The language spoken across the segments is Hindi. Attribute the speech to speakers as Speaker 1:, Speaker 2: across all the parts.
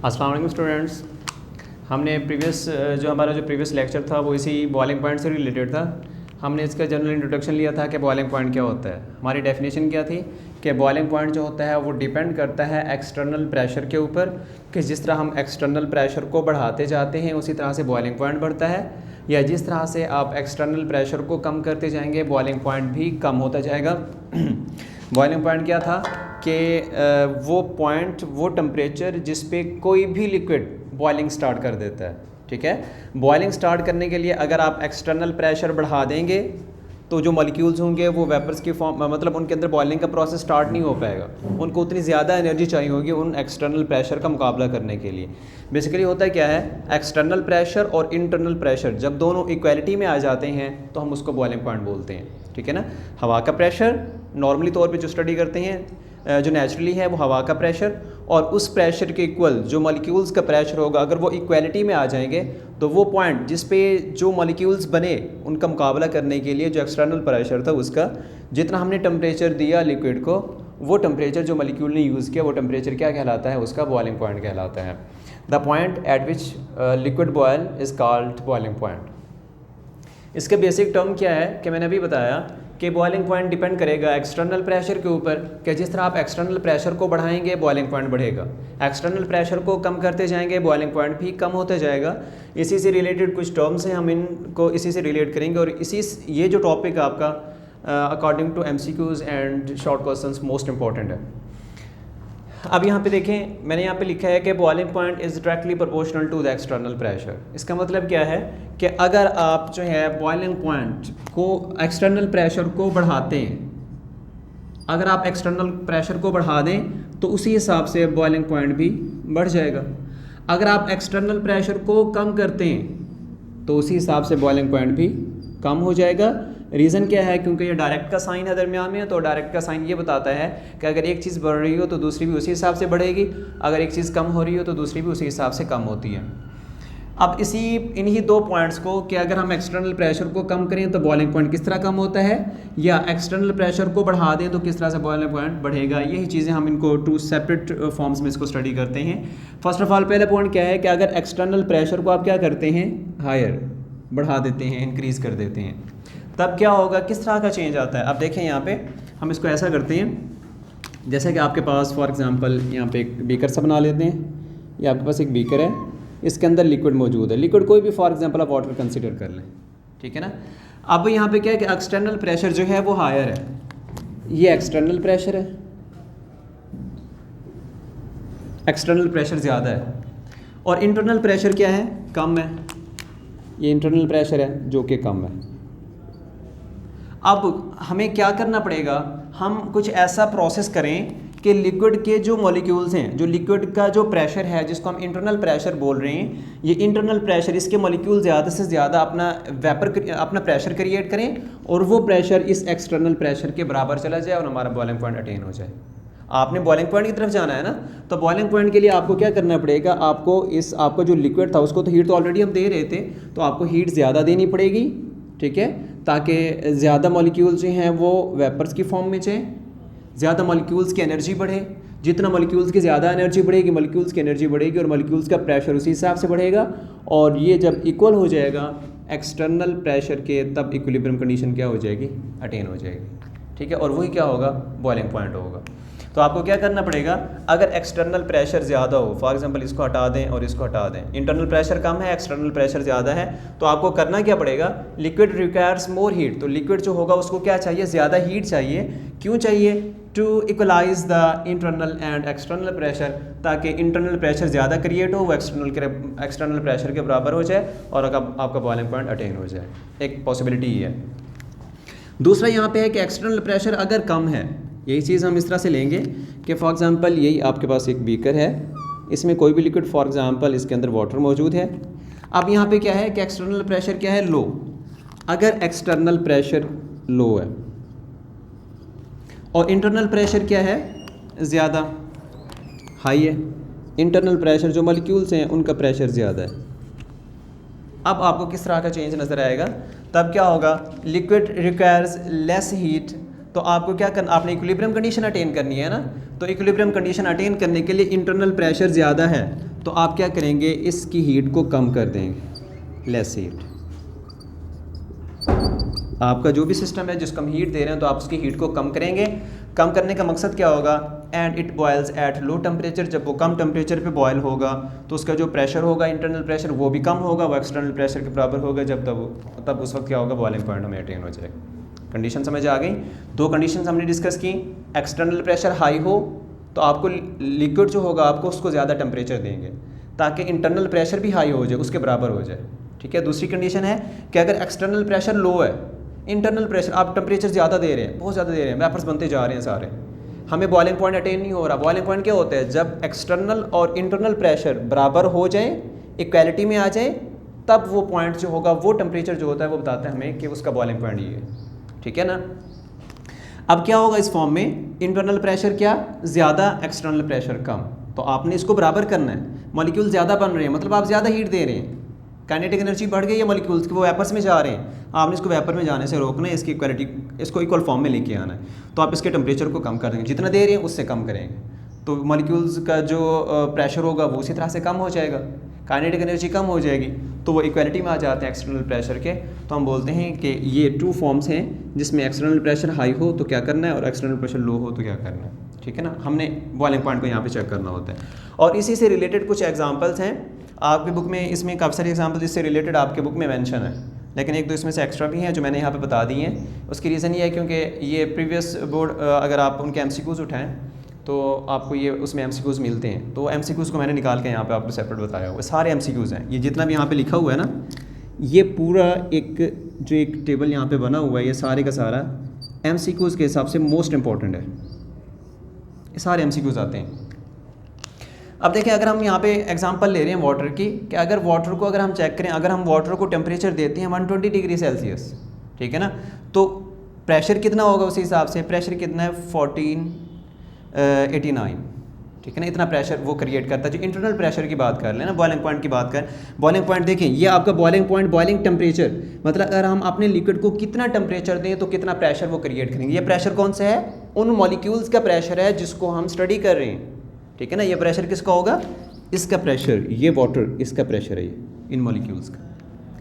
Speaker 1: अस्सलाम वालेकुम स्टूडेंट्स। हमने हमारा जो प्रीवियस लेक्चर था वो इसी बॉइलिंग पॉइंट से रिलेटेड था। हमने इसका जनरल इंट्रोडक्शन लिया था कि बॉइलिंग पॉइंट क्या होता है। हमारी डेफिनेशन क्या थी कि बॉइलिंग पॉइंट जो होता है वो डिपेंड करता है एक्सटर्नल प्रेशर के ऊपर, कि जिस तरह हम एक्सटर्नल प्रेशर को बढ़ाते जाते हैं उसी तरह से बॉइलिंग पॉइंट बढ़ता है, या जिस तरह से आप एक्सटर्नल प्रेशर को कम करते जाएंगे बॉइलिंग पॉइंट भी कम होता जाएगा। बॉइलिंग पॉइंट क्या था कि वो पॉइंट, वो टेम्परेचर जिस पे कोई भी लिक्विड बॉइलिंग स्टार्ट कर देता है। ठीक है, बॉइलिंग स्टार्ट करने के लिए अगर आप एक्सटर्नल प्रेशर बढ़ा देंगे तो जो मॉलिक्यूल्स होंगे वो वेपर्स की फॉर्म, मतलब उनके अंदर बॉइलिंग का प्रोसेस स्टार्ट नहीं हो पाएगा। उनको उतनी ज़्यादा एनर्जी चाहिए होगी उन एक्सटर्नल प्रेशर का मुकाबला करने के लिए। बेसिकली होता क्या है, एक्सटर्नल प्रेशर और इंटरनल प्रेशर जब दोनों इक्वलिटी में आ जाते हैं तो हम उसको बॉइलिंग पॉइंट बोलते हैं। ठीक है ना। हवा का प्रेशर नॉर्मली तौर पे जो स्टडी करते हैं, जो नेचुरली है वो हवा का प्रेशर, और उस प्रेशर के इक्वल जो मॉलिक्यूल्स का प्रेशर होगा, अगर वो इक्वलिटी में आ जाएंगे तो वो पॉइंट जिस पे जो मॉलिक्यूल्स बने उनका मुकाबला करने के लिए जो एक्सटर्नल प्रेशर था उसका जितना हमने टेम्परेचर दिया लिक्विड को, वो टेम्परेचर जो मॉलिक्यूल ने यूज़ किया वो टेम्परेचर क्या कहलाता है, उसका बॉइलिंग पॉइंट कहलाता है। The point at which liquid boil is called boiling point. इसका बेसिक टर्म क्या है कि मैंने अभी बताया कि बॉइलिंग पॉइंट डिपेंड करेगा एक्सटर्नल प्रेशर के ऊपर, कि जिस तरह आप एक्सटर्नल प्रेशर को बढ़ाएंगे बॉइलिंग पॉइंट बढ़ेगा, एक्सटर्नल प्रेशर को कम करते जाएंगे बॉइलिंग पॉइंट भी कम होता जाएगा। इसी से रिलेटेड कुछ टर्म्स हैं, हम इनको इसी से रिलेट करेंगे, और ये जो टॉपिक आपका according to MCQs and short questions most important है। अब यहाँ पे देखें, मैंने यहाँ पे लिखा है कि boiling point is directly proportional to the external pressure. इसका मतलब क्या है कि अगर आप जो है बॉइलिंग पॉइंट को, एक्सटर्नल प्रेशर को बढ़ाते हैं, अगर आप एक्सटर्नल प्रेशर को बढ़ा दें तो उसी हिसाब से बॉइलिंग पॉइंट भी बढ़ जाएगा। अगर आप एक्सटर्नल प्रेशर को कम करते हैं तो उसी हिसाब से बॉइलिंग पॉइंट भी कम हो जाएगा। रीज़न क्या है, क्योंकि ये डायरेक्ट का साइन है दरमियान में, तो डायरेक्ट का साइन ये बताता है कि अगर एक चीज़ बढ़ रही हो तो दूसरी भी उसी हिसाब से बढ़ेगी, अगर एक चीज़ कम हो रही हो तो दूसरी भी उसी हिसाब से कम होती है। अब इन्हीं दो पॉइंट्स को, कि अगर हम एक्सटर्नल प्रेशर को कम करें तो बॉइलिंग पॉइंट किस तरह कम होता है, या एक्सटर्नल प्रेशर को बढ़ा दें तो किस तरह से बॉइलिंग पॉइंट बढ़ेगा, यही चीज़ें हम इनको टू सेपरेट फॉर्म्स में इसको स्टडी करते हैं। फर्स्ट ऑफ ऑल पहला पॉइंट क्या है कि अगर एक्सटर्नल प्रेशर को आप क्या करते हैं, हायर बढ़ा देते हैं, इंक्रीज़ कर देते हैं, तब क्या होगा, किस तरह का चेंज आता है। अब देखें यहाँ पे हम इसको ऐसा करते हैं, जैसे कि आपके पास फॉर एग्जांपल यहाँ पे एक बीकर सा बना लेते हैं। ये आपके पास एक बीकर है, इसके अंदर लिक्विड मौजूद है, लिक्विड कोई भी, फॉर एग्जांपल आप वाटर कंसीडर कर लें। ठीक है ना। अब यहाँ पे क्या है कि एक्सटर्नल प्रेशर जो है वो हायर है, ये एक्सटर्नल प्रेशर है, एक्सटर्नल प्रेशर ज़्यादा है, और इंटरनल प्रेशर क्या है, कम है, ये इंटरनल प्रेशर है जो कि कम है। अब हमें क्या करना पड़ेगा, हम कुछ ऐसा प्रोसेस करें कि लिक्विड के जो मॉलिक्यूल्स हैं, जो लिक्विड का जो प्रेशर है जिसको हम इंटरनल प्रेशर बोल रहे हैं, ये इंटरनल प्रेशर, इसके मॉलिक्यूल ज़्यादा से ज़्यादा अपना प्रेशर क्रिएट करें, और वो प्रेशर इस एक्सटर्नल प्रेशर के बराबर चला जाए और हमारा बॉइलिंग पॉइंट अटेन हो जाए। आपने बॉइलिंग पॉइंट की तरफ जाना है ना, तो बॉइलिंग पॉइंट के लिए आपको क्या करना पड़ेगा, आपका जो लिक्विड था उसको तो हीट तो ऑलरेडी हम दे रहे थे, तो आपको हीट ज़्यादा देनी पड़ेगी। ठीक है, ताकि ज़्यादा मॉलिक्यूल्स जो हैं वो वेपर्स की फॉर्म में जाएँ, ज़्यादा मॉलिक्यूल्स की एनर्जी बढ़े, जितना मॉलिक्यूल्स की ज़्यादा एनर्जी बढ़ेगी मॉलिक्यूल्स की एनर्जी बढ़ेगी और मॉलिक्यूल्स का प्रेशर उसी हिसाब से बढ़ेगा, और ये जब इक्वल हो जाएगा एक्सटर्नल प्रेशर के, तब इक्विलिब्रियम कंडीशन क्या हो जाएगी, अटेन हो जाएगी। ठीक है, और वही क्या होगा, बॉइलिंग पॉइंट होगा। तो आपको क्या करना पड़ेगा, अगर एक्सटर्नल प्रेशर ज़्यादा हो, फॉर एग्जांपल इसको हटा दें और इसको हटा दें, इंटरनल प्रेशर कम है, एक्सटर्नल प्रेशर ज़्यादा है, तो आपको करना क्या पड़ेगा, लिक्विड रिक्वायर्स मोर हीट, तो लिक्विड जो होगा उसको क्या चाहिए, ज़्यादा हीट चाहिए। क्यों चाहिए, to equalize the internal and external pressure, ताकि इंटरनल प्रेशर ज़्यादा क्रिएट हो, वो एक्सटर्नल प्रेशर के बराबर हो जाए और आपका बॉइलिंग पॉइंट अटेन हो जाए। एक पॉसिबिलिटी ये है। दूसरा यहाँ पे है कि एक्सटर्नल प्रेशर अगर कम है, यही चीज़ हम इस तरह से लेंगे कि फॉर एग्जांपल यही आपके पास एक बीकर है, इसमें कोई भी लिक्विड, फॉर एग्जांपल इसके अंदर वाटर मौजूद है। अब यहाँ पे क्या है कि एक्सटर्नल प्रेशर क्या है, लो। अगर एक्सटर्नल प्रेशर लो है और इंटरनल प्रेशर क्या है, ज़्यादा, हाई है, इंटरनल प्रेशर जो मॉलिक्यूल्स हैं उनका प्रेशर ज़्यादा है। अब आपको किस तरह का चेंज नज़र आएगा, तब क्या होगा, लिक्विड रिक्वायर्स लेस हीट, तो आपको क्या करना, आपने इक्विलिब्रियम कंडीशन अटेन करनी है ना, तो इक्विलिब्रियम कंडीशन अटेन करने के लिए इंटरनल प्रेशर ज़्यादा है, तो आप क्या करेंगे, इसकी हीट को कम कर देंगे, लेस हीट। आपका जो भी सिस्टम है जिसको हम हीट दे रहे हैं तो आप उसकी हीट को कम करेंगे। कम करने का मकसद क्या होगा, and it boils at low temperature, जब वो कम टेम्परेचर पे बॉयल होगा तो उसका जो प्रेशर होगा, इंटरनल प्रेशर, वो भी कम होगा, वो एक्सटर्नल प्रेशर के बराबर होगा। जब तब उस वक्त क्या होगा, बॉइलिंग पॉइंट हमें अटेन हो जाएगा। कंडीशन समझ आ गई। दो कंडीशन हमने डिस्कस की। एक्सटर्नल प्रेशर हाई हो तो आपको लिक्विड जो होगा आपको उसको ज़्यादा टेम्परेचर देंगे ताकि इंटरनल प्रेशर भी हाई हो जाए, उसके बराबर हो जाए। ठीक है। दूसरी कंडीशन है कि अगर एक्सटर्नल प्रेशर लो है, इंटरनल प्रेशर आप टेम्परेचर ज़्यादा दे रहे हैं, बहुत ज़्यादा दे रहे हैं, वेपर्स बनते जा रहे हैं सारे, हमें बॉइलिंग पॉइंट अटेन नहीं हो रहा। बॉइलिंग पॉइंट क्या होता है, जब एक्सटर्नल और इंटरनल प्रेशर बराबर हो जाए, इक्वालिटी में आ जाए, तब वो पॉइंट जो होगा, वो टेम्परेचर जो होता है वो बताता है हमें कि उसका बॉइलिंग पॉइंट ये है। ठीक है ना। अब क्या होगा इस फॉर्म में, इंटरनल प्रेशर क्या ज़्यादा, एक्सटर्नल प्रेशर कम, तो आपने इसको बराबर करना है। मॉलिक्यूल ज़्यादा बन रहे हैं मतलब आप ज़्यादा हीट दे रहे हैं, काइनेटिक एनर्जी बढ़ गई है मॉलिक्यूल्स की, वो वेपर्स में जा रहे हैं, आपने इसको वेपर में जाने से रोकना है, इसकी इक्वालिटी, इसको इक्वल फॉर्म में लेके आना है। तो आप इसके टेम्परेचर को कम कर देंगे, जितना दे रहे हैं उससे कम करेंगे, तो मॉलिक्यूल्स का जो प्रेशर होगा वो उसी तरह से कम हो जाएगा, काइनेटिक एनर्जी कम हो जाएगी, तो वो इक्वालिटी में आ जाते हैं एक्सटर्नल प्रेशर के। तो हम बोलते हैं कि ये टू फॉर्म्स हैं जिसमें एक्सटर्नल प्रेशर हाई हो तो क्या करना है और एक्सटर्नल प्रेशर लो हो तो क्या करना है। ठीक है ना। हमने बॉइलिंग पॉइंट को यहाँ पे चेक करना होता है। और इसी से रिलेटेड कुछ एग्जांपल्स हैं आपकी बुक में, इसमें काफ़ी सारे एग्जांपल्स इससे रिलेटेड आपके बुक में मेंशन है, लेकिन एक दो इसमें से एक्स्ट्रा भी हैं जो मैंने यहाँ पे बता दी हैं। उसकी रीज़न ये है क्योंकि ये प्रीवियस बोर्ड अगर आप उनके MCQs उठाएं तो आपको ये उसमें MCQs मिलते हैं, तो MCQs को मैंने निकाल के यहाँ पे आपको सेपरेट बताया हुआ, सारे MCQs हैं। ये जितना भी यहाँ पे लिखा हुआ है ना, ये पूरा एक टेबल यहाँ पे बना हुआ है, ये सारे का सारा MCQs के हिसाब से मोस्ट इम्पॉर्टेंट है, ये सारे MCQs आते हैं। अब देखिए, अगर हम यहाँ पे एग्जांपल ले रहे हैं वाटर की, कि अगर वाटर को अगर हम चेक करें, अगर हम वाटर को टेम्परेचर देते हैं 120 डिग्री सेल्सियस, ठीक है ना, तो प्रेशर कितना होगा उसी हिसाब से, प्रेशर कितना है 1489, ठीक है ना, इतना प्रेशर वो क्रिएट करता है। जो इंटरनल प्रेशर की बात कर लेना, बॉइलिंग पॉइंट की बात कर, बॉइलिंग पॉइंट देखें, ये आपका बॉइलिंग पॉइंट, बॉइलिंग टेम्परेचर, मतलब अगर हम अपने लिक्विड को कितना टेम्परेचर दें तो कितना प्रेशर वो क्रिएट करेंगे। ये प्रेशर कौन सा है, उन मॉलिक्यूल्स का प्रेशर है जिसको हम स्टडी कर रहे हैं। ठीक है ना। ये प्रेशर किसका होगा, इसका प्रेशर, ये वाटर इसका प्रेशर है, ये इन मॉलिक्यूल्स का।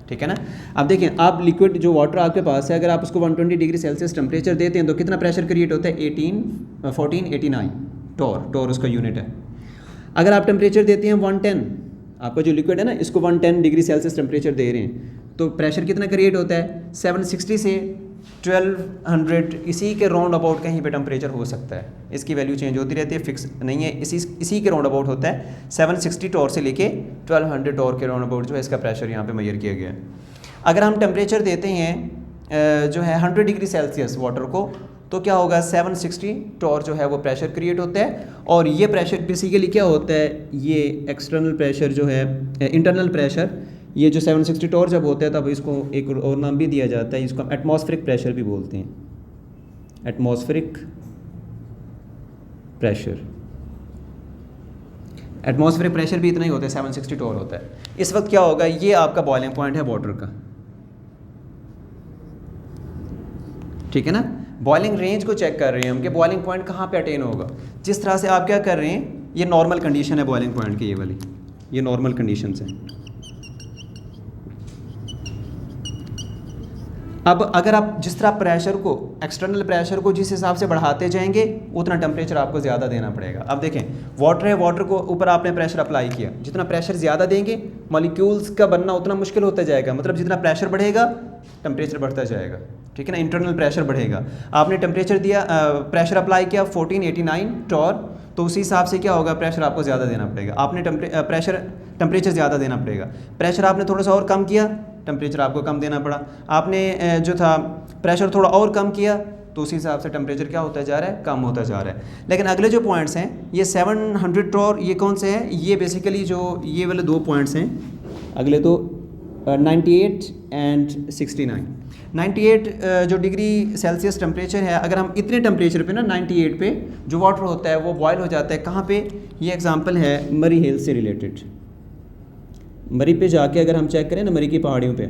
Speaker 1: ठीक है ना। अब देखें, आप लिक्विड जो वाटर आपके पास है, अगर आप उसको 120 डिग्री सेल्सियस टेम्परेचर देते हैं तो कितना प्रेशर क्रिएट होता है, 1489 टॉर उसका यूनिट है। अगर आप टेम्परेचर देते हैं 110, आपका जो लिक्विड है ना, इसको 110 डिग्री सेल्सियस टेम्परेचर दे रहे हैं तो प्रेशर कितना क्रिएट होता है, 760 से 1200, इसी के राउंड अबाउट कहीं पे टेम्परेचर हो सकता है, इसकी वैल्यू चेंज होती रहती है, फिक्स नहीं है, इसी के राउंड अबाउट होता है। 760 टॉर से लेके 1200 टॉर के राउंड अबाउट जो है इसका प्रेशर यहाँ पे मेजर किया गया है। अगर हम टेम्परेचर देते हैं जो है 100 डिग्री सेल्सियस वाटर को, तो क्या होगा, 760 टॉर जो है वो प्रेशर क्रिएट होता है। और ये प्रेशर बेसिकली क्या होता है, ये एक्सटर्नल प्रेशर जो है, इंटरनल प्रेशर, ये जो 760 टॉर जब होता है तब इसको एक और नाम भी दिया जाता है, इसको एटमॉस्फेरिक प्रेशर भी बोलते हैं, एटमॉस्फेरिक प्रेशर। एटमॉस्फेरिक प्रेशर भी इतना ही होता है, 760 टॉर होता है। इस वक्त क्या होगा, ये आपका बॉइलिंग पॉइंट है वाटर का। ठीक है ना। बॉइलिंग रेंज को चेक कर रहे हैं हम कि बॉइलिंग पॉइंट कहाँ पे अटेन होगा। जिस तरह से आप क्या कर रहे हैं, ये नॉर्मल कंडीशन है बॉइलिंग पॉइंट की, ये वाली, ये नॉर्मल कंडीशंस हैं। अब अगर आप जिस तरह प्रेशर को, एक्सटर्नल प्रेशर को जिस हिसाब से बढ़ाते जाएंगे उतना टेम्परेचर आपको ज़्यादा देना पड़ेगा। अब देखें, वाटर है, वाटर को ऊपर आपने प्रेशर अप्लाई किया, जितना प्रेशर ज़्यादा देंगे मॉलिक्यूल्स का बनना उतना मुश्किल होता जाएगा, मतलब जितना प्रेशर बढ़ेगा टेम्परेचर बढ़ता जाएगा। ठीक है ना। इंटरनल प्रेशर बढ़ेगा, आपने टेम्परेचर दिया, प्रेशर अप्लाई किया 1489 टॉर, तो उसी हिसाब से क्या होगा, प्रेशर आपको ज़्यादा देना पड़ेगा। आपने टेम्परेचर ज़्यादा देना पड़ेगा, प्रेशर आपने थोड़ा सा और कम किया, टेम्परेचर आपको कम देना पड़ा। आपने जो था प्रेशर थोड़ा और कम किया तो उसी हिसाब से टेम्परेचर क्या होता जा रहा है, कम होता जा रहा है। लेकिन अगले जो पॉइंट्स हैं, ये 700 टॉर, ये कौन से हैं, ये बेसिकली जो ये वाले दो पॉइंट्स हैं, अगले तो 98 एंड 69। 98 जो डिग्री सेल्सियस टेम्परेचर है, अगर हम इतने टेम्परेचर पे ना 98 पे जो वाटर होता है वो बॉयल हो जाता है। कहाँ पे, ये एग्जांपल है मरी हिल से रिलेटेड। मरी पे जाके अगर हम चेक करें ना, मरी की पहाड़ियों पे,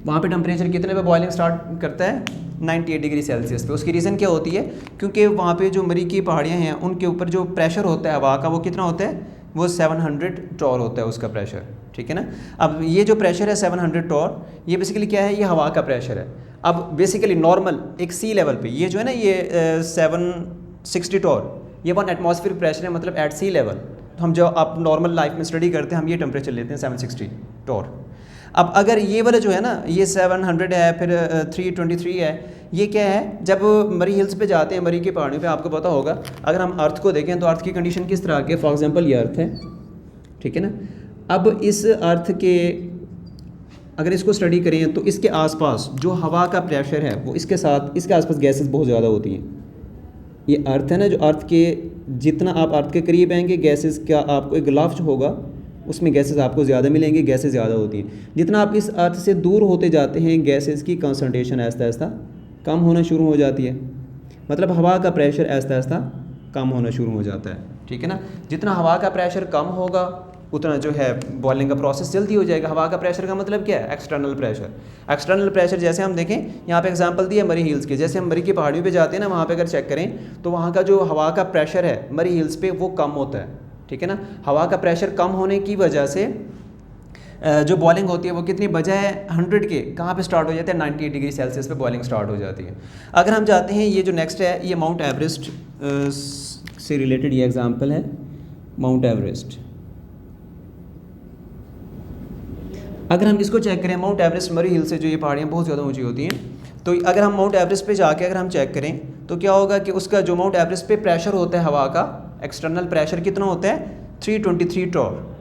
Speaker 1: वहाँ पे टेम्परेचर कितने पे बॉइलिंग स्टार्ट करता है, 98 डिग्री सेल्सियस पे। उसकी रीज़न क्या होती है, क्योंकि वहाँ पे जो मरी की पहाड़ियाँ हैं उनके ऊपर जो प्रेशर होता है हवा का वो कितना होता है, वो 700 टॉर होता है उसका प्रेशर, ठीक है ना। अब ये जो प्रेशर है 700 टॉर, ये बेसिकली क्या है, ये हवा का प्रेशर है। अब बेसिकली नॉर्मल एक सी लेवल पे ये जो है ना ये 760 टॉर, ये 1 एटमॉस्फेरिक प्रेशर है, मतलब एट सी लेवल। तो हम जो आप नॉर्मल लाइफ में स्टडी करते हैं हम ये टेम्परेचर लेते हैं 760 टॉर। अब अगर ये वाला जो है ना ये 700 है, फिर 323 है, ये क्या है, जब मरी हिल्स पे जाते हैं, मरी की पहाड़ियों पे, आपको पता होगा अगर हम अर्थ को देखें तो अर्थ की कंडीशन किस तरह की है। फॉर एग्जांपल ये अर्थ है, ठीक है ना। अब इस अर्थ के अगर इसको स्टडी करें तो इसके आसपास जो हवा का प्रेशर है वो इसके साथ इसके आसपास गैसेस बहुत ज़्यादा होती हैं। ये अर्थ है ना, जो अर्थ के जितना आप अर्थ के करीब आएंगे गैसेस का आपको एक गिलाफ जो होगा उसमें गैसेस आपको ज़्यादा मिलेंगे, गैसेस ज़्यादा होती हैं। जितना आप इस अर्थ से दूर होते जाते हैं गैसेस की कंसंट्रेशन आहिस्ता आहिस्ता कम होना शुरू हो जाती है, मतलब हवा का प्रेशर आहिस्ता आहिस्ता कम होना शुरू हो जाता है, ठीक है ना। जितना हवा का प्रेशर कम होगा उतना जो है बॉइलिंग का प्रोसेस जल्दी हो जाएगा। हवा का प्रेशर का मतलब क्या है, एक्सटर्नल प्रेशर। एक्सटर्नल प्रेशर जैसे हम देखें यहाँ पे एग्जांपल दिया मरी हिल्स के, जैसे हम मरी की पहाड़ियों पे जाते हैं ना, वहाँ पे अगर चेक करें तो वहाँ का जो हवा का प्रेशर है मरी हिल्स पे वो कम होता है, ठीक है ना। हवा का प्रेशर कम होने की वजह से जो बॉइलिंग होती है वो कितनी बजाय 100 के कहाँ पे स्टार्ट हो जाते हैं, 98 डिग्री सेल्सियस पे बॉइलिंग स्टार्ट हो जाती है। अगर हम जाते हैं ये जो नेक्स्ट है ये माउंट एवरेस्ट से रिलेटेड ये एग्जांपल है, माउंट एवरेस्ट। अगर हम इसको चेक करें, माउंट एवरेस्ट मरी हिल से जो ये पहाड़ियाँ बहुत ज़्यादा ऊंची होती हैं, तो अगर हम माउंट एवरेस्ट पे जाके अगर हम चेक करें तो क्या होगा कि उसका जो माउंट एवरेस्ट पे प्रेशर होता है हवा का एक्सटर्नल प्रेशर कितना होता है, 323 टॉर,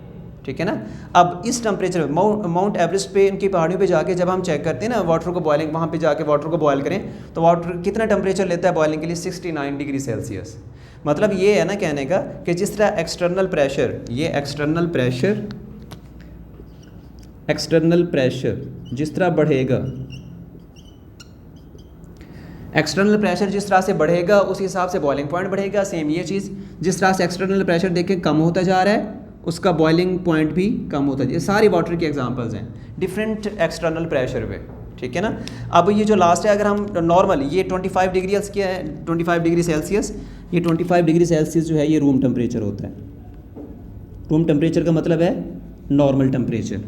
Speaker 1: ठीक है ना। अब इस टेम्परेचर माउंट एवरेस्ट पे इनकी पहाड़ियों पे जाके जब हम चेक करते हैं ना वाटर को बॉइलिंग, वहाँ पे जाके वाटर को बॉयल करें तो वाटर कितना टेम्परेचर लेता है बॉइलिंग के लिए, 69 डिग्री सेल्सियस। मतलब ये है ना कहने का कि जिस तरह एक्सटर्नल प्रेशर, ये एक्सटर्नल प्रेशर जिस तरह बढ़ेगा, एक्सटर्नल प्रेशर जिस तरह से बढ़ेगा उस हिसाब से बॉइलिंग पॉइंट बढ़ेगा। सेम ये चीज़ जिस तरह से एक्सटर्नल प्रेशर देखें कम होता जा रहा है उसका बॉइलिंग पॉइंट भी कम होता है। ये सारी वाटर की एग्जांपल्स हैं डिफरेंट एक्सटर्नल प्रेशर पे, ठीक है ना। अब ये जो लास्ट है अगर हम नॉर्मल, ये 25 डिग्री क्या है, 25 डिग्री सेल्सियस, ये 25 डिग्री सेल्सियस जो है ये रूम टेम्परेचर होता है। रूम टेम्परेचर का मतलब है नॉर्मल टेम्परेचर,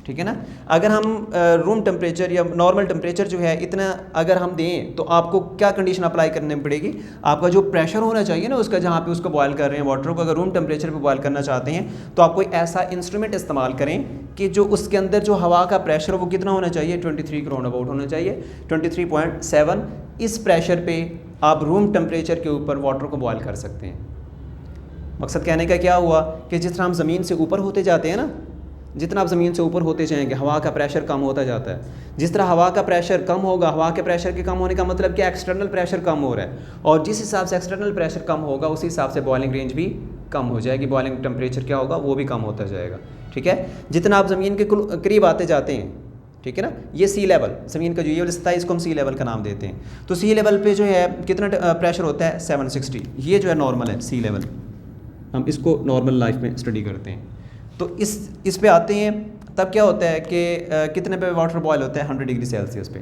Speaker 1: ठीक है ना। अगर हम रूम टेम्परेचर या नॉर्मल टेम्परेचर जो है इतना अगर हम दें तो आपको क्या कंडीशन अप्लाई करनी पड़ेगी, आपका जो प्रेशर होना चाहिए ना उसका, जहाँ पे उसको बॉयल कर रहे हैं वाटर को, अगर रूम टेम्परेचर पे बॉयल करना चाहते हैं तो आप कोई ऐसा इंस्ट्रूमेंट इस्तेमाल करें कि जो उसके अंदर जो हवा का प्रेशर वो कितना होना चाहिए, 23 के राउंड अबाउट होना चाहिए, 23.7। इस प्रेशर पर आप रूम टेम्परेचर के ऊपर वाटर को बॉयल कर सकते हैं। मकसद कहने का क्या हुआ कि जिस तरह हम ज़मीन से ऊपर होते जाते हैं ना, जितना आप ज़मीन से ऊपर होते जाएंगे हवा का प्रेशर कम होता जाता है। जिस तरह हवा का प्रेशर कम होगा, हवा के प्रेशर के कम होने का मतलब कि एक्सटर्नल प्रेशर कम हो रहा है, और जिस हिसाब से एक्सटर्नल प्रेशर कम होगा उसी हिसाब से बॉइलिंग रेंज भी कम हो जाएगी, बॉइलिंग टेम्परेचर क्या होगा वो भी कम होता जाएगा, ठीक है। जितना आप ज़मीन के करीब आते जाते हैं, ठीक है ना, ये सी लेवल, ज़मीन का जो ये वाला सतह इसको हम सी लेवल का नाम देते हैं, तो सी लेवल पे जो है कितना प्रेशर होता है, 760। ये जो है नॉर्मल है सी लेवल, हम इसको नॉर्मल लाइफ में स्टडी करते हैं। तो इस पे आते हैं तब क्या होता है कि कितने पे वाटर बॉयल होता है, 100 डिग्री सेल्सियस पे।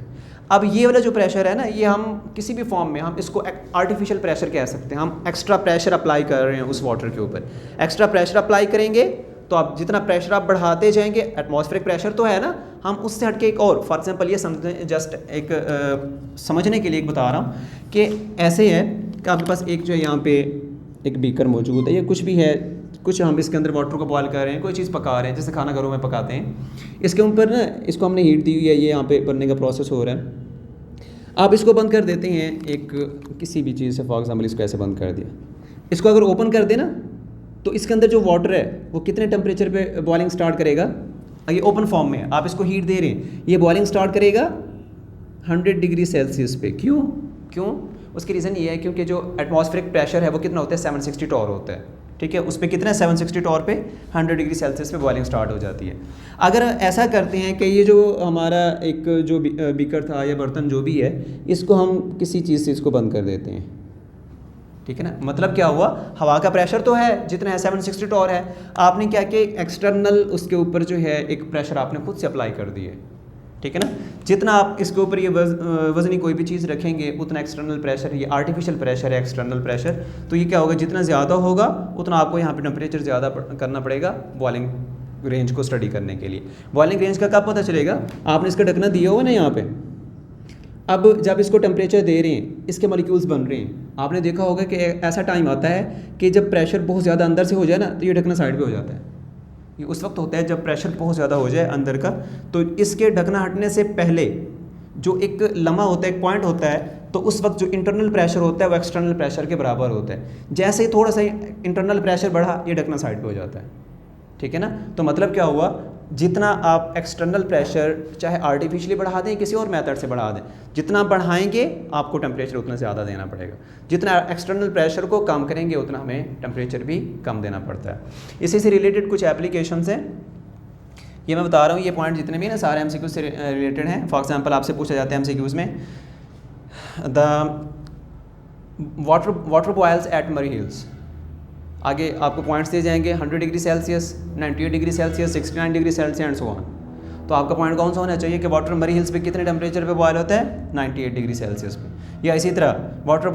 Speaker 1: अब ये वाला जो प्रेशर है ना, ये हम किसी भी फॉर्म में हम इसको आर्टिफिशियल प्रेशर कह सकते हैं। हम एक्स्ट्रा प्रेशर अप्लाई कर रहे हैं उस वाटर के ऊपर, एक्स्ट्रा प्रेशर अप्लाई करेंगे तो आप जितना प्रेशर आप बढ़ाते जाएंगे, एटमॉस्फेरिक प्रेशर तो है ना, हम उससे हटके एक और, फॉर एग्जांपल ये समझें, जस्ट एक समझने के लिए एक बता रहा हूँ कि ऐसे है कि आपके पास एक जो है यहाँ पे एक बीकर मौजूद है, ये कुछ भी है, कुछ हम इसके अंदर वाटर को बॉयल कर रहे हैं, कोई चीज़ पका रहे हैं, जैसे खाना घरों में पकाते हैं। इसके ऊपर ना इसको हमने हीट दी हुई है, ये यहाँ पे बनने का प्रोसेस हो रहा है। आप इसको बंद कर देते हैं एक किसी भी चीज़ से, फॉर एग्जांपल इसको ऐसे बंद कर दिया, इसको अगर ओपन कर देना तो इसके अंदर जो वाटर है वो कितने टेम्परेचर पे बॉइलिंग स्टार्ट करेगा, ये ओपन फॉर्म में आप इसको हीट दे रहे हैं, ये बॉइलिंग स्टार्ट करेगा 100 डिग्री सेल्सियस पे। क्यों? उसकी रीज़न ये है क्योंकि जो एटमॉस्फेरिक प्रेशर है वो कितना होता है, 760 टॉर होता है, ठीक है। उस पर कितना 760 टॉर पे 100 डिग्री सेल्सियस पे बॉइलिंग स्टार्ट हो जाती है। अगर ऐसा करते हैं कि ये जो हमारा एक जो बीकर था या बर्तन जो भी है, इसको हम किसी चीज़ से इसको बंद कर देते हैं, ठीक है ना। मतलब क्या हुआ, हवा का प्रेशर तो है जितना है 760 टॉर है, आपने क्या किया, एक्सटर्नल उसके ऊपर जो है एक प्रेशर आपने खुद से अप्लाई कर दिए, ठीक है ना। जितना आप इसके ऊपर ये वज़नी कोई भी चीज़ रखेंगे उतना एक्सटर्नल प्रेशर, ये आर्टिफिशियल प्रेशर है एक्सटर्नल प्रेशर, तो ये क्या होगा, जितना ज़्यादा होगा उतना आपको यहाँ पे टेम्परेचर ज़्यादा करना पड़ेगा बॉइलिंग रेंज को स्टडी करने के लिए। बॉइलिंग रेंज का कब पता चलेगा, आपने इसका ढकना दिया हुआ ना यहाँ पे, अब जब इसको टेम्परेचर दे रहे हैं, इसके मॉलिक्यूल्स बन रहे हैं, आपने देखा होगा कि ऐसा टाइम आता है कि जब प्रेशर बहुत ज़्यादा अंदर से हो जाए ना तो ये ढकना साइड पे हो जाता है। ये उस वक्त होता है जब प्रेशर बहुत ज़्यादा हो जाए अंदर का, तो इसके ढकना हटने से पहले जो एक लम्हा होता है, एक पॉइंट होता है, तो उस वक्त जो इंटरनल प्रेशर होता है वो एक्सटर्नल प्रेशर के बराबर होता है। जैसे ही थोड़ा सा इंटरनल प्रेशर बढ़ा, ये ढकना साइड पे हो जाता है। ठीक है ना। तो मतलब क्या हुआ, जितना आप एक्सटर्नल प्रेशर चाहे आर्टिफिशियली बढ़ा दें, किसी और मेथड से बढ़ा दें, जितना बढ़ाएंगे आपको टेम्परेचर उतना ज़्यादा देना पड़ेगा। जितना एक्सटर्नल प्रेशर को कम करेंगे उतना हमें टेम्परेचर भी कम देना पड़ता है। इसी से रिलेटेड कुछ एप्लीकेशंस हैं, ये मैं बता रहा हूँ, ये पॉइंट जितने भी ना सारे एमसीक्यूज से रिलेटेड हैं। फॉर एग्जांपल आपसे पूछा जाता है एमसीक्यूज में, द वाटर बॉयल्स एट मरी हिल्स, आगे आपको पॉइंट्स दिए जाएंगे 100 degree Celsius, 98 degree Celsius, 69 degree Celsius and so on. तो आपका पॉइंट कौन सा होना चाहिए कि वाटर मरी हिल्स पे कितने टेम्परेचर पे बॉयल होता है, 98 डिग्री सेल्सियस पे। या इसी तरह water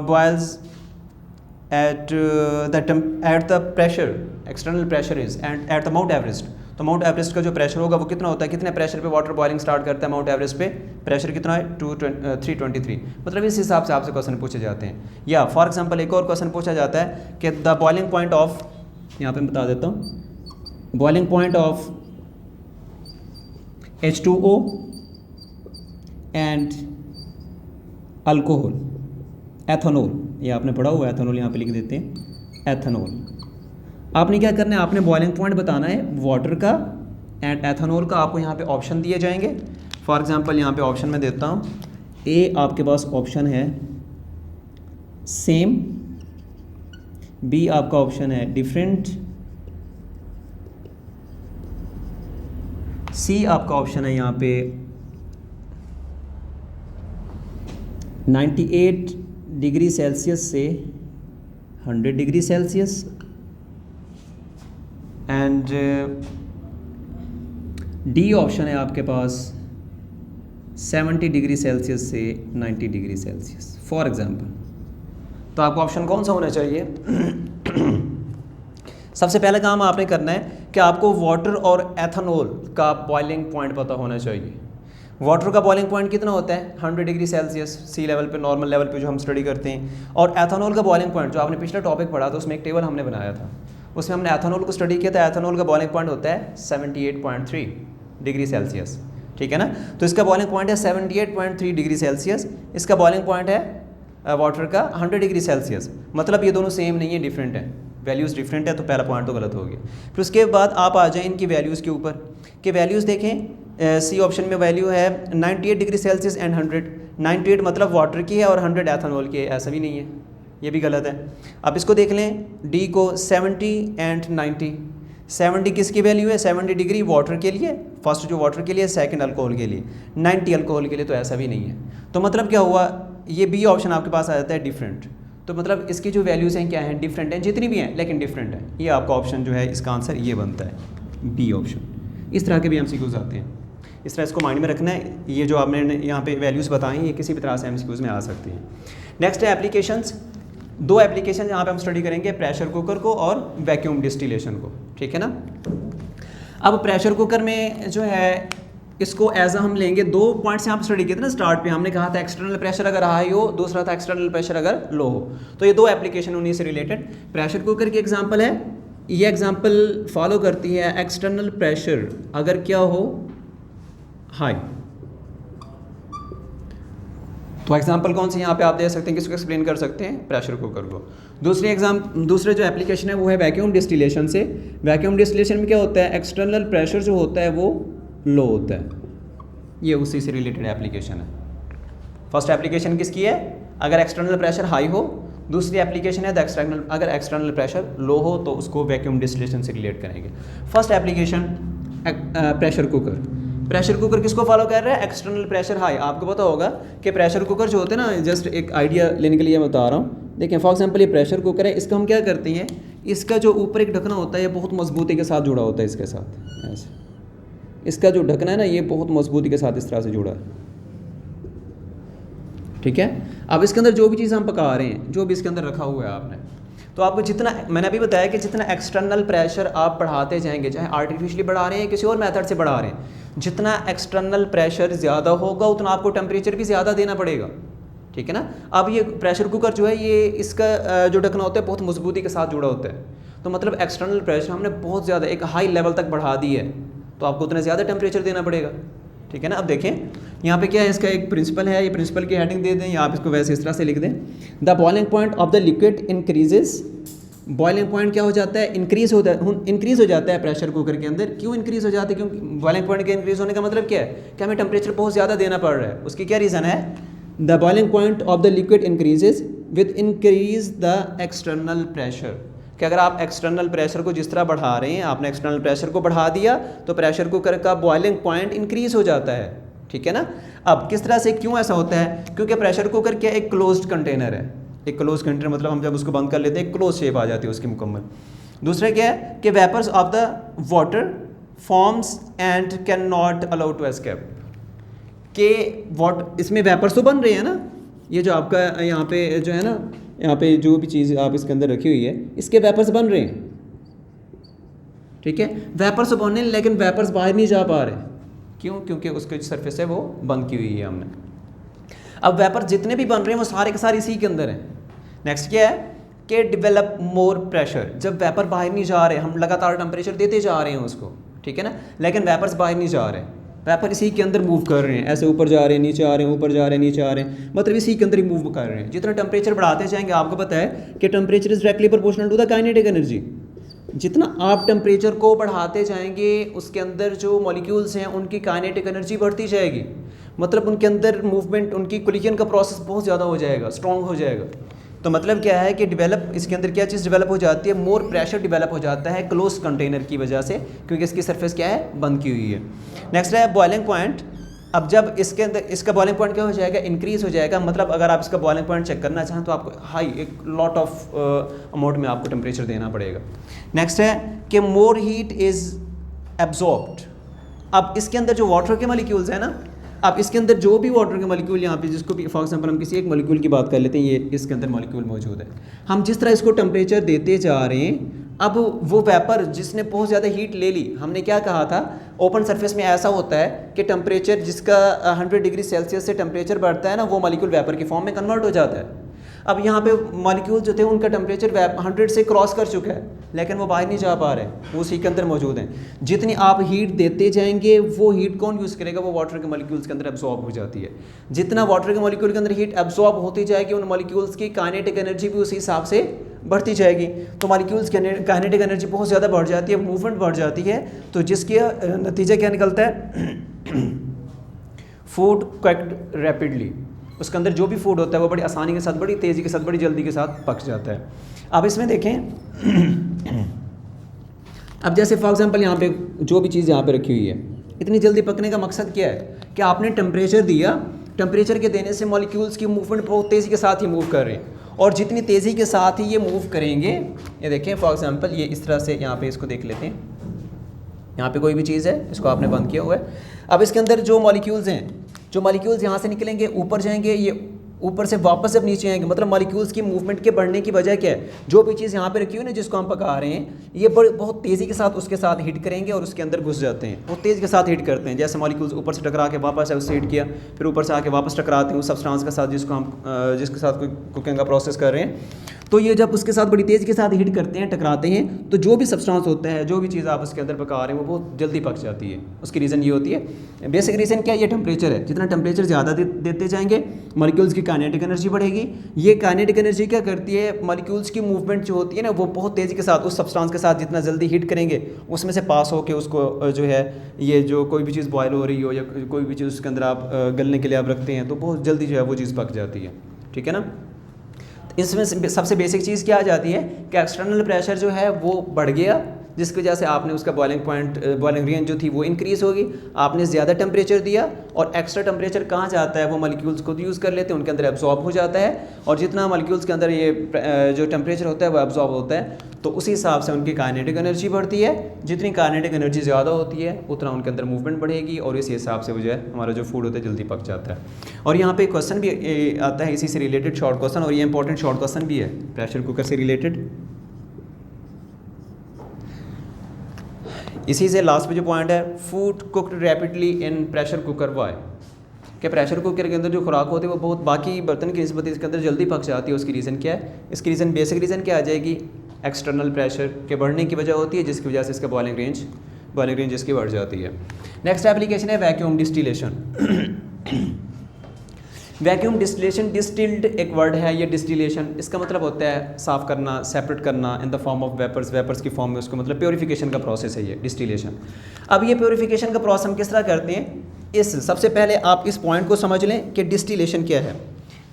Speaker 1: boils at the pressure, external pressure is and at the Mount Everest, तो माउंट एवरेस्ट का जो प्रेशर होगा वो कितना होता है, कितने प्रेशर पे वाटर बॉइलिंग स्टार्ट करता है माउंट एवरेस्ट पे, प्रेशर कितना है 323। मतलब इस हिसाब से आपसे क्वेश्चन पूछे जाते हैं। या फॉर एग्जांपल एक और क्वेश्चन पूछा जाता है कि द बॉइलिंग पॉइंट ऑफ, यहाँ पे बता देता हूँ, boiling point of H2O and alcohol, ethanol, ये आपने पढ़ा हुआ है, एथेनॉल यहाँ पे लिख देते हैं, एथेनॉल। आपने क्या करना है, आपने बॉइलिंग पॉइंट बताना है वाटर का एंड एथेनॉल का। आपको यहाँ पे ऑप्शन दिए जाएंगे। फॉर एग्जांपल यहाँ पे ऑप्शन में देता हूँ, ए आपके पास ऑप्शन है सेम, बी आपका ऑप्शन है डिफरेंट, सी आपका ऑप्शन है यहाँ पे 98 डिग्री सेल्सियस से 100 degree Celsius and D option है आपके पास 70 डिग्री सेल्सियस से 90 डिग्री सेल्सियस फॉर एग्जांपल। तो आपको ऑप्शन कौन सा होना चाहिए? सबसे पहला काम आपने करना है कि आपको वाटर और एथेनॉल का बॉइलिंग पॉइंट पता होना चाहिए। वाटर का बॉइलिंग पॉइंट कितना होता है 100 डिग्री सेल्सियस सी लेवल पे, नॉर्मल लेवल पे जो हम स्टडी करते हैं। और एथेनॉल का बॉइलिंग पॉइंट जो आपने पिछला टॉपिक पढ़ा था उसमें एक टेबल हमने बनाया था, उसमें हमने एथेनॉल को स्टडी किया था। एथेनॉल का बॉइलिंग पॉइंट होता है 78.3 डिग्री सेल्सियस, ठीक है ना। तो इसका बॉइलिंग पॉइंट है 78.3 डिग्री सेल्सियस, इसका बॉइलिंग पॉइंट है वाटर का 100 डिग्री सेल्सियस। मतलब ये दोनों सेम नहीं है, डिफरेंट है, वैल्यूज़ डिफरेंट है, तो पहला पॉइंट तो गलत हो गया। फिर उसके बाद आप आ जाएं इनकी वैल्यूज़ के ऊपर कि वैल्यूज़ देखें। सी ऑप्शन में वैल्यू है 98 डिग्री सेल्सियस एंड 100, 98 मतलब वाटर की है और 100 एथेनॉल की है, ऐसा भी नहीं है, ये भी गलत है। अब इसको देख लें डी को 70 एंड 90, 70 किसकी वैल्यू है 70 डिग्री वाटर के लिए, फर्स्ट जो वाटर के लिए, सेकंड अल्कोहल के लिए, 90 अल्कोहल के लिए, तो ऐसा भी नहीं है। तो मतलब क्या हुआ, ये बी ऑप्शन आपके पास आ जाता है डिफरेंट। तो मतलब इसकी जो वैल्यूज़ हैं क्या हैं, डिफरेंट हैं, जितनी भी हैं लेकिन डिफरेंट है। ये आपका ऑप्शन जो है इसका आंसर ये बनता है बी ऑप्शन। इस तरह के भी एमसीक्यूज़ आते हैं, इस तरह इसको माइंड में रखना है। ये जो आपने यहाँ पे वैल्यूज़ बताई ये किसी भी तरह से एमसीक्यूज़ में आ सकती हैं। नेक्स्ट है एप्लीकेशंस। दो एप्लीकेशन यहाँ पे हम स्टडी करेंगे, प्रेशर कुकर को और वैक्यूम डिस्टिलेशन को, ठीक है ना। अब प्रेशर कुकर में जो है इसको एज हम लेंगे, दो पॉइंट्स यहाँ पे स्टडी किए थे ना स्टार्ट पे, हमने कहा था एक्सटर्नल प्रेशर अगर हाई हो, दूसरा था एक्सटर्नल प्रेशर अगर लो हो। तो ये दो एप्लीकेशन उन्हीं से रिलेटेड। प्रेशर कुकर की एग्जांपल है, ये एग्जांपल फॉलो करती है एक्सटर्नल प्रेशर अगर क्या हो हाई। तो एग्जांपल कौन सी यहाँ पे आप दे सकते हैं, किसको एक्सप्लेन कर सकते हैं, प्रेशर कुकर को। दूसरे जो एप्लीकेशन है वो है वैक्यूम डिस्टिलेशन से। वैक्यूम डिस्टिलेशन में क्या होता है, एक्सटर्नल प्रेशर जो होता है वो लो होता है, ये उसी से रिलेटेड एप्लीकेशन है। फर्स्ट एप्लीकेशन किसकी है, अगर एक्सटर्नल प्रेशर हाई हो। दूसरी एप्लीकेशन है अगर एक्सटर्नल प्रेशर लो हो तो उसको वैक्यूम डिस्टिलेशन से रिलेट करेंगे। First application pressure cooker. Pressure cooker किसको फॉलो कर रहा है, एक्सटर्नल प्रेशर हाई। आपको पता होगा कि प्रेशर कुकर जो होते हैं ना, जस्ट एक आइडिया लेने के लिए मैं बता रहा हूँ। देखें फॉर एग्जांपल ये प्रेशर कुकर है, इसका हम क्या करते हैं, इसका जो ऊपर एक ढक्कन होता है ये बहुत मजबूती के साथ जुड़ा होता है इसके साथ, ऐसे इसका जो ढक्कन है ना ये बहुत मजबूती के साथ इस तरह से जुड़ा है, ठीक है। अब इसके अंदर जो भी चीज़ हम पका रहे हैं, जो भी इसके अंदर रखा हुआ है आपने, तो आपको जितना, मैंने अभी बताया कि जितना एक्सटर्नल प्रेशर आप बढ़ाते जाएंगे, चाहे आर्टिफिशियली बढ़ा रहे हैं किसी और मेथड से बढ़ा रहे हैं, जितना एक्सटर्नल प्रेशर ज़्यादा होगा उतना आपको टेम्परेचर भी ज़्यादा देना पड़ेगा, ठीक है ना। अब ये प्रेशर कुकर जो है ये इसका जो ढक्कन होता है बहुत मजबूती के साथ जुड़ा होता है, तो मतलब एक्सटर्नल प्रेशर हमने बहुत ज़्यादा एक हाई लेवल तक बढ़ा दी है, तो आपको उतना ज़्यादा टेम्परेचर देना पड़ेगा, ठीक है ना। अब देखें यहाँ पे क्या है, इसका एक प्रिंसिपल है, ये प्रिंसिपल की हेडिंग दे दें या आप इसको वैसे इस तरह से लिख दें, the boiling point of the liquid increases. Boiling point क्या हो जाता है, इंक्रीज हो जाता है प्रेशर कुकर के अंदर। क्यों इंक्रीज हो जाता है, क्योंकि बॉइलिंग पॉइंट के इंक्रीज होने का मतलब क्या है कि हमें टेम्परेचर बहुत ज़्यादा देना पड़ रहा है। उसकी क्या रीज़न है, the boiling point of the liquid increases with increase the external pressure, कि अगर आप एक्सटर्नल प्रेशर को जिस तरह बढ़ा रहे हैं, आपने एक्सटर्नल प्रेशर को बढ़ा दिया तो प्रेशर कुकर का बॉइलिंग पॉइंट इंक्रीज हो जाता है, ठीक है ना। अब किस तरह से, क्यों ऐसा होता है, क्योंकि प्रेशर कुकर क्या एक क्लोज्ड कंटेनर है, एक क्लोज कंटेनर मतलब हम जब उसको बंद कर लेते हैं एक क्लोज शेप आ जाती है उसकी मुकम्मल। दूसरा क्या है कि vapours of the water forms and can not allow to escape, के इसमें वेपर्स तो बन रहे हैं ना, ये जो आपका यहाँ पे जो है ना, यहाँ पे जो भी चीज़ आप इसके अंदर रखी हुई है इसके वेपर्स बन रहे हैं, ठीक है। वेपर्स तो बन रहे हैं लेकिन वेपर्स बाहर नहीं जा पा रहे, क्यों, क्योंकि उसकी सरफेस है वो बंद की हुई है हमने। अब वेपर जितने भी बन रहे हैं वो सारे के सारे इसी के अंदर हैं। नेक्स्ट क्या है कि डेवलप मोर प्रेशर, जब वेपर बाहर नहीं जा रहे, हम लगातार टेम्परेचर देते जा रहे हैं उसको, ठीक है ना, लेकिन वेपर्स बाहर नहीं जा रहे, वेपर इसी के अंदर मूव कर रहे हैं, ऐसे ऊपर जा रहे हैं, नीचे आ रहे हैं, ऊपर जा रहे हैं, नीचे आ रहे हैं, मतलब इसी के अंदर ही मूव कर रहे हैं। जितना टेम्परेचर बढ़ाते जाएंगे, आपको पता है कि temperature is directly proportional to the kinetic energy, जितना आप टेम्परेचर को बढ़ाते जाएंगे उसके अंदर जो मॉलिक्यूल्स हैं उनकी काइनेटिक एनर्जी बढ़ती जाएगी, मतलब उनके अंदर मूवमेंट, उनकी कोलिजन का प्रोसेस बहुत ज़्यादा हो जाएगा, स्ट्रॉन्ग हो जाएगा। तो मतलब क्या है कि डेवलप, इसके अंदर क्या चीज़ डेवलप हो जाती है, मोर प्रेशर डेवलप हो जाता है क्लोज कंटेनर की वजह से, क्योंकि इसकी सरफेस क्या है, बंद की हुई है। नेक्स्ट है बॉइलिंग पॉइंट। अब जब इसके अंदर इसका बॉइलिंग पॉइंट क्या हो जाएगा, इंक्रीज हो जाएगा, मतलब अगर आप इसका बॉइलिंग पॉइंट चेक करना चाहें तो आपको हाई एक लॉट ऑफ अमाउंट में आपको टेम्परेचर देना पड़ेगा। नेक्स्ट है कि मोर हीट इज़ एब्जॉर्ब्ड। अब इसके अंदर जो वाटर के मॉलिक्यूल्स हैं ना, अब इसके अंदर जो भी वाटर के मॉलिक्यूल यहाँ पे, जिसको भी फॉर एग्जांपल हम किसी एक मॉलिक्यूल की बात कर लेते हैं, ये इसके अंदर मॉलिक्यूल मौजूद है, हम जिस तरह इसको टेम्परेचर देते जा रहे हैं, अब वो वेपर जिसने बहुत ज़्यादा हीट ले ली, हमने क्या कहा था, ओपन सरफेस में ऐसा होता है कि टेम्परेचर जिसका 100 डिग्री सेल्सियस से टेम्परेचर बढ़ता है ना, वो मॉलिक्यूल वेपर की फॉर्म में कन्वर्ट हो जाता है। अब यहाँ पे मॉलिक्यूल जो थे उनका टेम्परेचर 100 से क्रॉस कर चुका है, लेकिन वो बाहर नहीं जा पा रहे, वो उसी के अंदर मौजूद हैं। जितनी आप हीट देते जाएंगे वो हीट कौन यूज़ करेगा, वो वाटर के मॉलिक्यूल्स के अंदर एब्जॉर्ब हो जाती है। जितना वाटर के मॉलिक्यूल के अंदर हीट एब्जॉर्ब होती जाएगी, उन मॉलिक्यूल्स की काइनेटिक एनर्जी भी उसी हिसाब से बढ़ती जाएगी। तो मॉलिक्यूल्स की काइनेटिक एनर्जी बहुत ज़्यादा बढ़ जाती है, मूवमेंट बढ़ जाती है, तो जिसके नतीजा क्या निकलता है, फूड कुक्ड रैपिडली, उसके अंदर जो भी फूड होता है वो बड़ी आसानी के साथ, बड़ी तेज़ी के साथ, बड़ी जल्दी के साथ पक जाता है। अब इसमें देखें, अब जैसे फॉर एग्जांपल यहाँ पे जो भी चीज़ यहाँ पे रखी हुई है, इतनी जल्दी पकने का मकसद क्या है कि आपने टेम्परेचर दिया, टेम्परेचर के देने से मॉलिक्यूल्स की मूवमेंट बहुत तेज़ी के साथ ही मूव कर रहे हैं, और जितनी तेज़ी के साथ ही ये मूव करेंगे, ये देखें फॉर एग्जांपल ये इस तरह से यहाँ पे इसको देख लेते हैं, यहाँ पे कोई भी चीज़ है, इसको आपने बंद किया हुआ है। अब इसके अंदर जो मॉलिक्यूल्स हैं, जो मॉलिक्यूल्स यहाँ से निकलेंगे ऊपर जाएंगे, ये ऊपर से वापस जब नीचे आएंगे, मतलब मॉलिक्यूल्स की मूवमेंट के बढ़ने की वजह क्या है, जो भी चीज़ यहाँ पे रखी हुई है ना जिसको हम पका रहे हैं, ये बहुत तेज़ी के साथ उसके साथ हिट करेंगे और उसके अंदर घुस जाते हैं, बहुत तेज़ी के साथ हिट करते हैं। जैसे मॉलिक्यूल्स ऊपर से टकरा के वापस है उससे हिट किया, फिर ऊपर से आके वापस टकराते हैं उस सब्सटेंस के साथ जिसको हम जिसके साथ कोई कुकिंग का प्रोसेस कर रहे हैं, तो ये जब उसके साथ बड़ी तेज़ी के साथ हिट करते हैं, टकराते हैं, तो जो भी सब्सटेंस होता है, जो भी चीज़ आप उसके अंदर पका रहे हैं, वो बहुत जल्दी पक जाती है। उसकी रीज़न ये होती है, बेसिक रीज़न क्या है, ये टेम्परेचर है। जितना टेम्परेचर ज़्यादा देते जाएंगे, मॉलिक्यूल्स की काइनेटिक एनर्जी बढ़ेगी। ये काइनेटिक एनर्जी क्या करती है, मॉलिक्यूल्स की मूवमेंट जो होती है ना, वो बहुत तेज़ी के साथ उस सब्सटेंस के साथ जितना जल्दी हिट करेंगे, उसमें से पास होकर उसको जो है, ये जो कोई भी चीज़ बॉयल हो रही हो या कोई भी चीज़ उसके अंदर आप गलने के लिए आप रखते हैं, तो बहुत जल्दी जो है वो चीज़ पक जाती है, ठीक है ना। इसमें सबसे बेसिक चीज़ क्या आ जाती है कि एक्सटर्नल प्रेशर जो है वो बढ़ गया, जिसकी वजह से आपने उसका बॉइलिंग रेंज जो थी वो इंक्रीज़ होगी। आपने ज़्यादा टेम्परेचर दिया और एक्स्ट्रा टेम्परेचर कहाँ जाता है, वो मॉलिक्यूल्स खुद यूज़ कर लेते हैं, उनके अंदर एब्जॉर्ब हो जाता है, और जितना मॉलिक्यूल्स के अंदर ये जो टेम्परेचर होता है वो एब्जॉर्ब होता है, तो उसी हिसाब से उनकी काइनेटिक एनर्जी बढ़ती है। जितनी काइनेटिक एनर्जी ज़्यादा होती है उतना उनके अंदर मूवमेंट बढ़ेगी, और इसी हिसाब से वो जो है हमारा जो फूड होता है जल्दी पक जाता है। और यहाँ पे क्वेश्चन भी आता है इसी से रिलेटेड, शॉर्ट क्वेश्चन, और ये इंपॉर्टेंट शॉर्ट क्वेश्चन भी है प्रेशर कुकर से रिलेटेड। इसी से लास्ट में जो पॉइंट है, food cooked rapidly in pressure cooker why, कि प्रेशर कुकर के अंदर जो खुराक होती है वो बहुत बाकी बर्तन की निस्बत इसके अंदर जल्दी पक जाती है। उसकी रीज़न क्या है? इसकी रीज़न, बेसिक रीज़न क्या आ जाएगी? एक्सटर्नल प्रेशर के बढ़ने की वजह होती है, जिसकी वजह से इसका बॉइलिंग रेंज इसकी बढ़ जाती है। नेक्स्ट एप्लीकेशन है vacuum distillation. Vacuum distillation, distilled एक वर्ड है ये, डिस्टिलेशन इसका मतलब होता है साफ़ करना, सेपरेट करना in the form of vapours की फॉर्म में, उसको मतलब प्योरीफिकेशन का प्रोसेस है ये डिस्टिलेशन। अब ये प्योरीफिकेशन का प्रोसेस हम किस तरह करते हैं, सबसे पहले आप इस पॉइंट को समझ लें कि डिस्टिलेशन क्या है।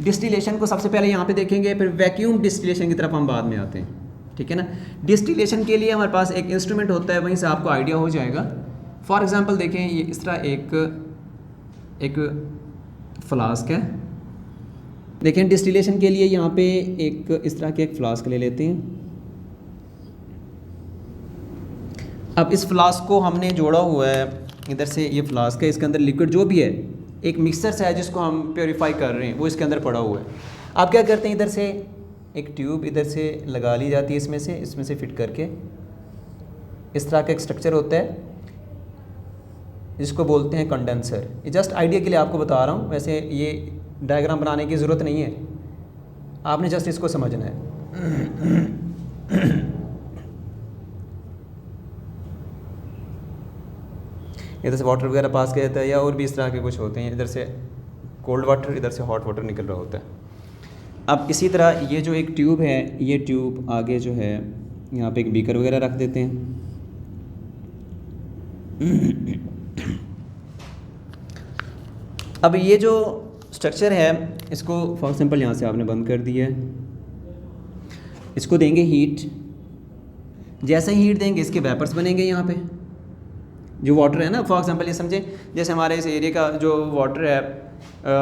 Speaker 1: डिस्टिलेशन को सबसे पहले यहाँ पे देखेंगे, फिर वैक्यूम डिस्टिलेशन की तरफ हम बाद में आते हैं, ठीक है ना। डिस्टिलेशन के लिए हमारे पास एक इंस्ट्रूमेंट होता है, वहीं से आपको आइडिया हो जाएगा। फॉर एग्जांपल देखें, ये इस तरह एक फ्लास्क है। देखें डिस्टिलेशन के लिए यहाँ पे एक इस तरह के एक फ्लास्क ले लेते हैं। अब इस फ्लास्क को हमने जोड़ा हुआ है, इधर से ये फ्लास्क है, इसके अंदर लिक्विड जो भी है एक मिक्सचर सा है जिसको हम प्योरीफाई कर रहे हैं, वो इसके अंदर पड़ा हुआ है। आप क्या करते हैं, इधर से एक ट्यूब इधर से लगा ली जाती है, इसमें से फिट करके इस तरह का एक स्ट्रक्चर होता है जिसको बोलते हैं कंडेंसर। ये जस्ट आइडिया के लिए आपको बता रहा हूँ, वैसे ये डायग्राम बनाने की ज़रूरत नहीं है, आपने जस्ट इसको समझना है। इधर से वाटर वगैरह पास किया जाता है, या और भी इस तरह के कुछ होते हैं, इधर से कोल्ड वाटर, इधर से हॉट वाटर निकल रहा होता है। अब इसी तरह ये जो एक ट्यूब है, ये ट्यूब आगे जो है यहाँ पे एक बीकर वगैरह रख देते हैं। अब ये जो स्ट्रक्चर है इसको फॉर एग्जांपल यहाँ से आपने बंद कर दिया है, इसको देंगे हीट। जैसे ही हीट देंगे इसके वेपर्स बनेंगे। यहाँ पे जो वाटर है ना, फॉर एग्जांपल ये समझे जैसे हमारे इस एरिया का जो वाटर है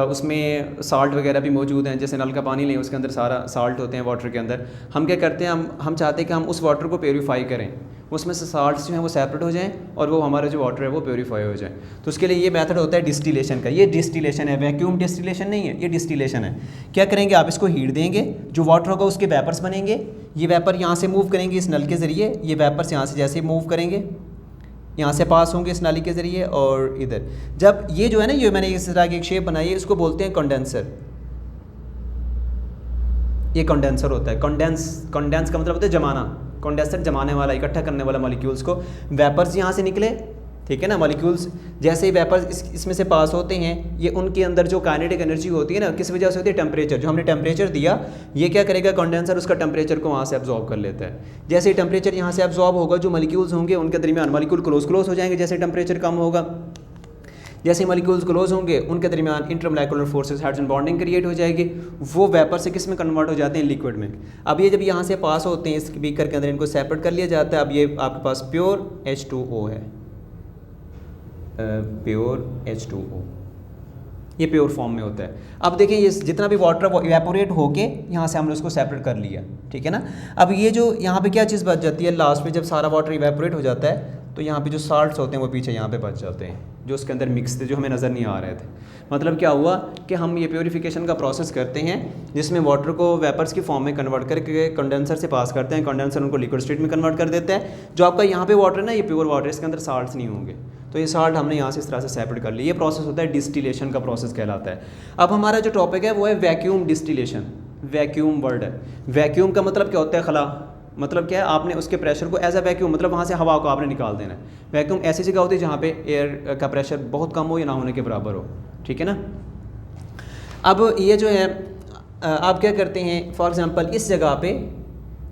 Speaker 1: उसमें साल्ट वगैरह भी मौजूद हैं। जैसे नल का पानी लें, उसके अंदर सारा साल्ट होते हैं वाटर के अंदर। हम क्या करते हैं, हम चाहते हैं कि हम उस वाटर को प्योरीफाई करें, उसमें से साल्ट्स जो हैं वो सेपरेट हो जाएं और वो हमारा जो वाटर है वो प्योरीफाई हो जाए। तो उसके लिए ये मेथड होता है डिस्टिलेशन का। ये डिस्टिलेशन है, वैक्यूम डिस्टिलेशन नहीं है, ये डिस्टिलेशन है। क्या करेंगे, आप इसको हीट देंगे, जो वाटर होगा उसके वेपर्स बनेंगे। ये वेपर यहाँ से मूव करेंगे इस नल के ज़रिए, ये वेपर्स यहाँ से जैसे मूव करेंगे यहाँ से पास होंगे इस नाली के ज़रिए, और इधर जब ये जो है ना, ये मैंने इस तरह की एक शेप बनाई है, इसको बोलते हैं कंडेंसर। ये कंडेंसर होता है। कंडेंस का मतलब होता है जमाना। कंडेंसर जमाने वाला, इकट्ठा करने वाला मॉलिक्यूल्स को। वेपर्स यहाँ से निकले, ठीक है ना, मॉलिक्यूल्स जैसे ही वेपर्स इसमें से पास होते हैं, ये उनके अंदर जो काइनेटिक एनर्जी होती है ना, किस वजह से होती है, टेम्परेचर। जो हमने टेम्परेचर दिया, ये क्या करेगा, कंडेंसर उसका टेम्परेचर को वहाँ से एब्जॉर्ब कर लेता है। जैसे ही टेम्परेचर यहाँ से एब्जॉर्ब होगा, जो मॉलिक्यूल्स होंगे उनके दरमियान मॉलिक्यूल क्लोज हो जाएंगे। जैसे टेम्परेचर कम होगा, जैसे मॉलिक्यूल्स क्लोज होंगे, उनके दरमियान इंटरमोलेकुलर फोर्सेस, हाइड्रोजन बॉन्डिंग क्रिएट हो जाएगी। वो वेपर से किस में कन्वर्ट हो जाते हैं, लिक्विड में। अब ये जब यहाँ से पास होते हैं इस बीकर के अंदर, इनको सेपरेट कर लिया जाता है। अब ये आपके पास प्योर H2O है, प्योर H2O, ये प्योर फॉर्म में होता है। अब देखिए ये जितना भी वाटर है वो इवेपोरेट होके यहाँ से हमने उसको सेपरेट कर लिया, ठीक है ना। अब ये जो यहाँ पे क्या चीज़ बच जाती है, लास्ट में जब सारा वाटर इवेपोरेट हो जाता है तो यहाँ पे जो साल्ट्स होते हैं वो पीछे यहाँ पे बच जाते हैं, जो उसके अंदर मिक्स थे, जो हमें नज़र नहीं आ रहे थे। मतलब क्या हुआ कि हम ये प्योरीफिकेशन का प्रोसेस करते हैं, जिसमें वाटर को वेपर्स की फॉर्म में कन्वर्ट करके कंडेंसर से पास करते हैं। कंडेंसर उनको लिक्विड स्टेट में कन्वर्ट कर देता है। जो आपका यहाँ पे वाटर है ना, ये प्योर वाटर, इसके अंदर साल्ट्स नहीं होंगे, तो ये साल्ट हमने यहाँ से इस तरह से सेपरेट कर लिया। ये प्रोसेस होता है डिस्टिलेशन का प्रोसेस कहलाता है। अब हमारा जो टॉपिक है वो है वैक्यूम डिस्टिलेशन। वैक्यूम वर्ड है। वैक्यूम का मतलब क्या होता है, खला। मतलब क्या है, आपने उसके प्रेशर को एज अ वैक्यूम, मतलब वहाँ से हवा को आपने निकाल देना है। वैक्यूम ऐसी जगह होती है जहाँ पे एयर का प्रेशर बहुत कम हो या ना होने के बराबर हो, ठीक है ना। अब ये जो है आप क्या करते हैं, फॉर एग्जांपल इस जगह पे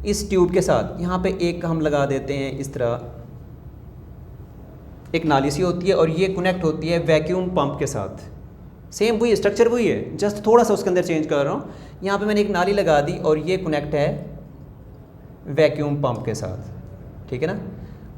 Speaker 1: इस ट्यूब के साथ यहाँ पे एक हम लगा देते हैं, इस तरह एक नाली सी होती है और ये कनेक्ट होती है वैक्यूम पंप के साथ। सेम वही स्ट्रक्चर वही है, जस्ट थोड़ा सा उसके अंदर चेंज कर रहा हूँ। यहाँ पे मैंने एक नाली लगा दी और ये कनेक्ट है वैक्यूम पंप के साथ, ठीक है ना।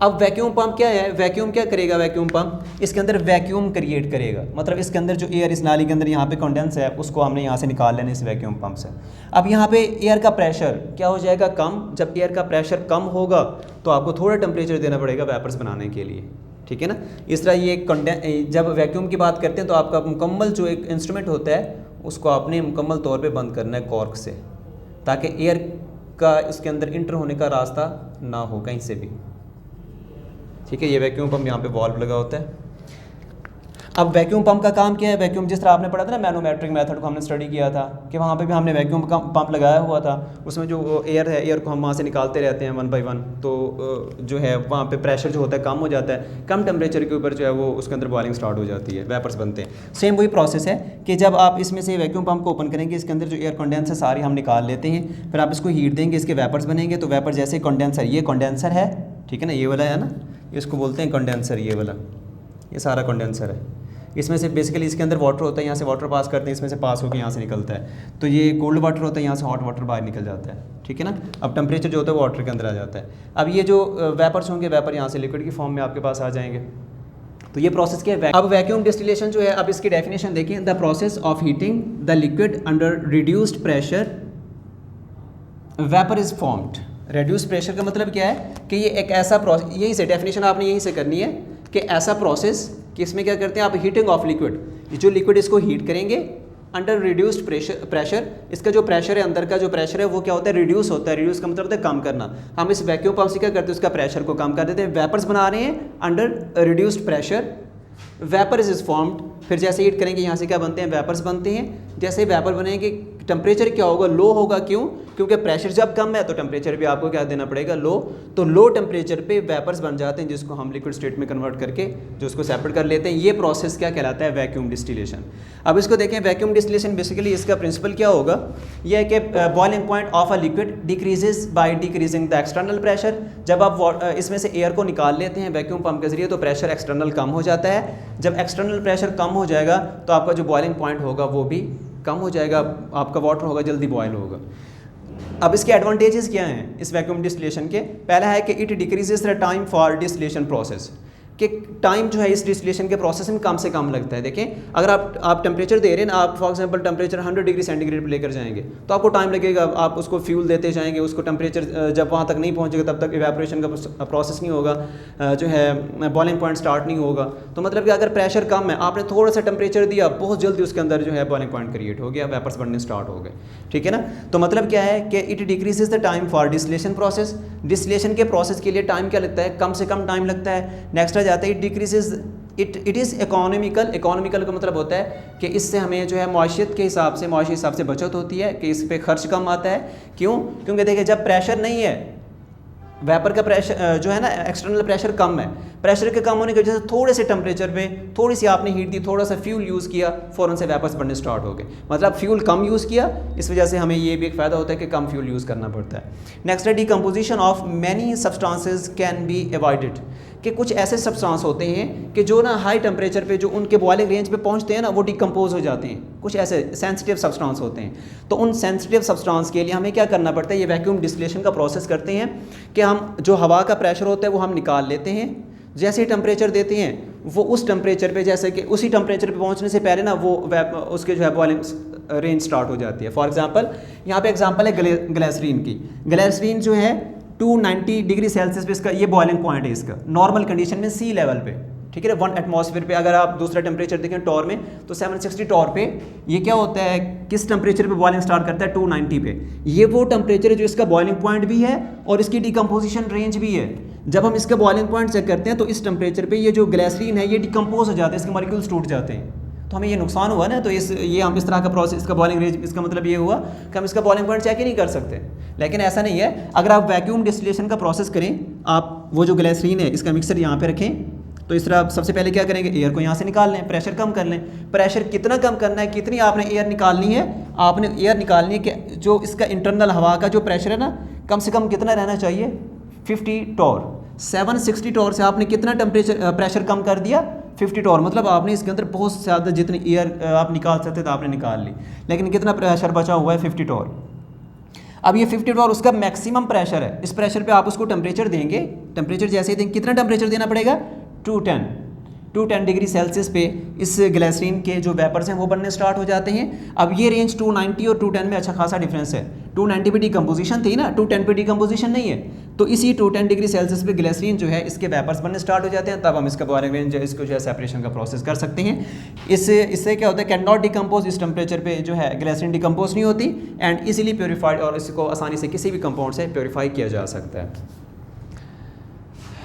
Speaker 2: अब वैक्यूम पंप क्या है, वैक्यूम क्या करेगा, वैक्यूम पंप इसके अंदर वैक्यूम क्रिएट करेगा, मतलब इसके अंदर जो एयर इस नाली के अंदर यहाँ पे कंडेंस है उसको हमने यहाँ से निकाल लेना इस वैक्यूम पंप से। अब यहाँ पे एयर का प्रेशर क्या हो जाएगा, कम। जब एयर का प्रेशर कम होगा तो आपको थोड़ा टेम्परेचर देना पड़ेगा वेपर्स बनाने के लिए, ठीक है ना। इस तरह ये जब वैक्यूम की बात करते हैं तो आपका मुकम्मल जो एक इंस्ट्रूमेंट होता है उसको आपने मुकम्मल तौर पे बंद करना है कॉर्क से, ताकि एयर का इसके अंदर इंटर होने का रास्ता ना हो कहीं से भी, ठीक है। ये वैक्यूम पंप यहाँ पे वॉल्व लगा होता है। अब वैक्यूम पंप का काम क्या है, वैक्यूम जिस तरह आपने पढ़ा था ना मैनोमेट्रिक मेथड को हमने स्टडी किया था कि वहाँ पे भी हमने वैक्यूम पंप लगाया हुआ था, उसमें जो एयर है एयर को हम वहाँ से निकालते रहते हैं 1 बाय 1, तो जो है वहाँ पे प्रेशर जो होता है कम हो जाता है, कम टेम्परेचर के ऊपर जो है वो उसके अंदर बॉइलिंग स्टार्ट हो जाती है, वेपर्स बनते हैं। सेम वही प्रोसेस है कि जब आप इसमें से वैक्यूम पंप को ओपन करेंगे इसके अंदर जो एयर कंडेंसर सारी हम निकाल लेते हैं, फिर आप इसको हीट देंगे, इसके वेपर्स बनेंगे। तो वेपर जैसे कंडेंसर, ये कंडेंसर है, ठीक है ना, ये वाला है ना, इसको बोलते हैं कंडेंसर, ये वाला, ये सारा कंडेंसर है। इसमें से बेसिकली इसके अंदर वाटर होता है, यहाँ से वाटर पास करते हैं, इसमें से पास होकर यहाँ से निकलता है। तो ये कोल्ड वाटर होता है, यहाँ से हॉट वाटर बाहर निकल जाता है, ठीक है ना। अब टेम्परेचर जो होता है वो वाटर के अंदर आ जाता है। अब ये जो वेपर्स होंगे, वेपर यहाँ से लिक्विड की फॉर्म में आपके पास आ जाएंगे। तो ये प्रोसेस क्या है। अब वैक्यूम डिस्टिलेशन जो है, अब इसकी डेफिनेशन देखिए, the process of heating the liquid under reduced pressure vapour is formed. Reduce pressure का मतलब क्या है कि ये एक ऐसा प्रोसेस, यहीं से डेफिनेशन आपने यहीं से करनी है कि ऐसा प्रोसेस कि इसमें क्या करते हैं आप, हीटिंग ऑफ लिक्विड, जो लिक्विड इसको हीट करेंगे अंडर रिड्यूस्ड प्रेशर, इसका जो प्रेशर है, अंदर का जो प्रेशर है वो क्या होता है, रिड्यूस होता है। रिड्यूस का मतलब होता है कम करना। हम इस वैक्यूम पंप से क्या करते हैं, उसका प्रेशर को कम कर देते हैं। वेपर्स बना रहे हैं under reduced pressure, vapour is formed. फिर जैसे हीट करेंगे यहाँ से क्या बनते हैं, वेपर्स बनते हैं। जैसे वेपर बनेंगे टेम्परेचर क्या होगा, लो होगा। क्यों? क्योंकि प्रेशर जब कम है तो टेम्परेचर भी आपको क्या देना पड़ेगा, लो। तो लो टेम्परेचर पे वेपर्स बन जाते हैं, जिसको हम लिक्विड स्टेट में कन्वर्ट करके जो उसको सेपरेट कर लेते हैं। ये प्रोसेस क्या कहलाता है, वैक्यूम डिस्टिलेशन। अब इसको देखें, वैक्यूम डिस्टिलेशन बेसिकली इसका प्रिंसिपल क्या होगा, यह है कि boiling point of a liquid decreases by decreasing the external pressure. जब आप इसमें से एयर को निकाल लेते हैं वैक्यूम पंप के जरिए तो प्रेशर एक्सटर्नल कम हो जाता है। जब एक्सटर्नल प्रेशर कम हो जाएगा तो आपका जो बॉइलिंग पॉइंट होगा वो भी कम हो जाएगा, आपका वाटर होगा जल्दी बॉयल होगा। अब इसके एडवांटेजेस क्या हैं इस वैक्यूम डिस्टिलेशन के। पहला है कि it decreases the time for distillation process, कि टाइम जो है इस डिस्टिलेशन के प्रोसेस में कम से कम लगता है। देखें, अगर आप टेम्परेचर दे रहे हैं ना, आप for example temperature 100 degree centigrade पर लेकर जाएंगे तो आपको टाइम लगेगा। आप उसको फ्यूल देते जाएंगे, उसको टेम्परेचर जब वहाँ तक नहीं पहुँचेगा तब तक इवेपोरेशन का प्रोसेस नहीं होगा, जो है बॉइलिंग पॉइंट स्टार्ट नहीं होगा। तो मतलब कि अगर प्रेशर कम है, आपने थोड़ा सा टेम्परेचर दिया, बहुत जल्दी उसके अंदर जो है बॉइलिंग पॉइंट क्रिएट हो गया, वेपर्स बनने स्टार्ट हो गए, ठीक है ना। तो मतलब क्या है कि it decreases the time for distillation process. Distillation के प्रोसेस के लिए टाइम क्या लगता है, कम से कम टाइम लगता है। नेक्स्ट आ जाता है it decreases it is economical. Economical का मतलब होता है कि इससे हमें जो है मुआशियत के हिसाब से, मुआशी हिसाब से बचत होती है, कि इस पे खर्च कम आता है। क्यों? क्योंकि देखिए, जब प्रेशर नहीं है, वेपर का प्रेशर जो है ना, एक्सटर्नल प्रेशर कम है, प्रेशर के कम होने की वजह से थोड़े से टेम्परेचर पे थोड़ी सी आपने हीट दी, थोड़ा सा फ्यूल यूज़ किया, फ़ौरन से वेपर्स बनने स्टार्ट हो गए। मतलब फ्यूल कम यूज़ किया, इस वजह से हमें ये भी एक फ़ायदा होता है कि कम फ्यूल यूज़ करना पड़ता है। नेक्स्ट है decomposition of many substances can be avoided, कि कुछ ऐसे सब्सटेंस होते हैं कि जो ना हाई टेम्परेचर पे जो उनके बॉइलिंग रेंज पे पहुंचते हैं ना, वो डिकम्पोज हो जाते हैं। कुछ ऐसे सेंसिटिव सब्सटेंस होते हैं, तो उन सेंसिटिव सब्सटेंस के लिए हमें क्या करना पड़ता है, ये वैक्यूम डिस्टिलेशन का प्रोसेस करते हैं कि हम जो हवा का प्रेशर होता है वो हम निकाल लेते हैं। जैसे ही टेम्परेचर देते हैं वो उस टेम्परेचर पे, जैसे कि उसी टेम्परेचर पे पहुंचने से पहले ना वो उसके जो है बॉइलिंग रेंज स्टार्ट हो जाती है। फॉर एग्जांपल, यहाँ पे एग्जांपल है ग्लिसरीन की। ग्लिसरीन जो है 290 डिग्री सेल्सियस पे इसका ये बॉइलिंग पॉइंट है इसका, नॉर्मल कंडीशन में सी लेवल पे, ठीक है, 1 एटमॉस्फेयर पे। अगर आप दूसरा टेम्परेचर देखें टॉर में तो 760 टॉर पे ये क्या होता है, किस टेम्परेचर पे बॉइलिंग स्टार्ट करता है, 290 पे। ये वो टेम्परेचर है जो इसका बॉइलिंग पॉइंट भी है और इसकी डिकम्पोजिशन रेंज भी है। जब हम इसका बॉइलिंग पॉइंट चेक करते हैं तो इस टेम्परेचर पे ये जो ग्लिसरीन है ये डिकम्पोज हो जाते हैं, इसके मॉलिक्यूल्स टूट जाते हैं, तो हमें ये नुकसान हुआ ना। तो ये हम इस तरह का प्रोसेस, इसका बॉइलिंग रेंज, इसका मतलब ये हुआ कि हम इसका बॉइलिंग पॉइंट चेक ही नहीं कर सकते। लेकिन ऐसा नहीं है, अगर आप वैक्यूम डिस्टिलेशन का प्रोसेस करें, आप वो जो ग्लिसरीन है इसका मिक्सर यहाँ पे रखें, तो इस तरह सबसे पहले क्या करेंगे, एयर को यहाँ से निकाल लें, प्रेशर कम कर लें। प्रेशर कितना कम करना है, कितनी आपने एयर निकालनी है, आपने एयर निकालनी है कि जो इसका इंटरनल हवा का जो प्रेशर है ना, कम से कम कितना रहना चाहिए, 50 टॉर। 760 टॉर से आपने कितना प्रेशर कम कर दिया, 50 टॉर। मतलब आपने इसके अंदर बहुत ज़्यादा जितनी एयर आप निकाल सकते थे आपने निकाल ली, लेकिन कितना प्रेशर बचा हुआ है, 50 टॉर। अब ये 50 bar उसका मैक्सिमम प्रेशर है, इस प्रेशर पे आप उसको टेम्परेचर देंगे, टेम्परेचर जैसे ही देंगे कितना टेम्परेचर देना पड़ेगा 210 डिग्री सेल्सियस पे इस ग्लिसरीन के जो वेपर्स हैं वो बनने स्टार्ट हो जाते हैं। अब ये रेंज 290 और 210 में अच्छा खासा डिफरेंस है। 290 पे डिकम्पोजिशन थी ना, 210 पे डिकम्पोजिशन नहीं है, तो इसी 210 डिग्री सेल्सियस पे ग्लिसरीन जो है इसके वेपर्स बनने स्टार्ट हो जाते हैं, तब हम इसका बॉइलिंग पॉइंट इसको जो है सेपरेशन का प्रोसेस कर सकते हैं। इससे क्या होता है, कैन नॉट डिकम्पोज, इस टेम्परेचर पे जो है ग्लिसरीन डिकम्पोज नहीं होती एंड इजीली प्योरीफाइड, और इसको आसानी से किसी भी कंपाउंड से प्योरीफाई किया जा सकता है।